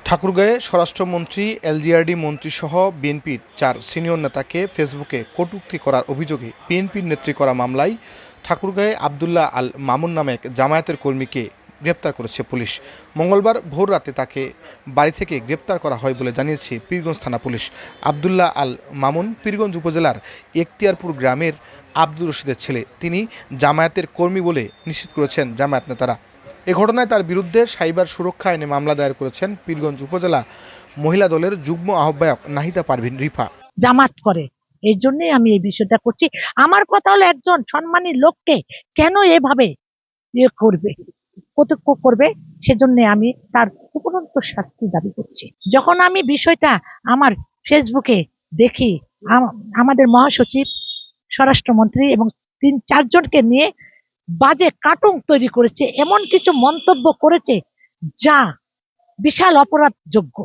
ঠাকুরগাঁয়ে স্বরাষ্ট্রমন্ত্রী, এলজিআরডি মন্ত্রীসহ বিএনপির 4 সিনিয়র নেতাকে ফেসবুকে কটূক্তি করার অভিযোগে বিএনপির নেত্রী করা মামলায় ঠাকুরগাঁয়ে আবদুল্লাহ আল মামুন নামে এক জামায়াতের কর্মীকে গ্রেপ্তার করেছে পুলিশ। মঙ্গলবার ভোর রাতে তাকে বাড়ি থেকে গ্রেপ্তার করা হয় বলে জানিয়েছে পীরগঞ্জ থানা পুলিশ। আবদুল্লাহ আল মামুন পীরগঞ্জ উপজেলার এখতিয়ারপুর গ্রামের আব্দুর রশিদের ছেলে। তিনি জামায়াতের কর্মী বলে নিশ্চিত করেছেন জামায়াত নেতারা। এ ঘটনায় তার বিরুদ্ধে সাইবার সুরক্ষা আইনে মামলা দায়ের করেছেন পীরগঞ্জ উপজেলা মহিলা দলের যুগ্ম আহ্বায়ক নাহিদা পারভিন রিফা। জামাত করে, এই জন্যই আমি এই বিষয়টা করছি। আমার কথা হলো, একজন সম্মানী লোককে কেন এভাবে কর্তৃপক্ষ করবে, সেজন্য আমি তার উপরন্ত শাস্তি দাবি করছি। যখন আমি বিষয়টা আমার ফেসবুকে দেখি, আমাদের মহাসচিব, স্বরাষ্ট্রমন্ত্রী এবং 3-4 জনকে নিয়ে বাজে কার্টুন তৈরি করেছে, এমন কিছু মন্তব্য করেছে যা বিশাল অপরাধযোগ্য।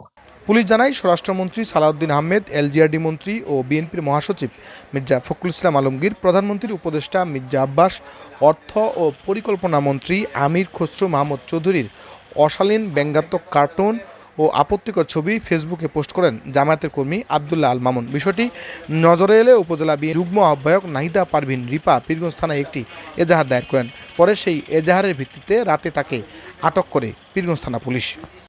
পুলিশ জানায়, স্বরাষ্ট্রমন্ত্রী সালাউদ্দিন আহমেদ, এলজিআরডি মন্ত্রী ও বিএনপির মহাসচিব মির্জা ফখরুল ইসলাম আলমগীর, প্রধানমন্ত্রীর উপদেষ্টা মির্জা আব্বাস, অর্থ ও পরিকল্পনা মন্ত্রী আমির খসরু মাহমুদ চৌধুরীর অশালীন ব্যঙ্গাত্মক কার্টুন ও আপত্তিকর ছবি ফেসবুকে পোস্ট করেন জামায়াতের কর্মী আবদুল্লাহ আল মামুন। বিষয়টি নজরে এলে উপজেলা যুগ্ম আহ্বায়ক নাহিদা পারভিন রিপা পীরগঞ্জ থানায় একটি এজাহার দায়ের করেন। পরে সেই এজাহারের ভিত্তিতে রাতে তাকে আটক করে পীরগঞ্জ থানা পুলিশ।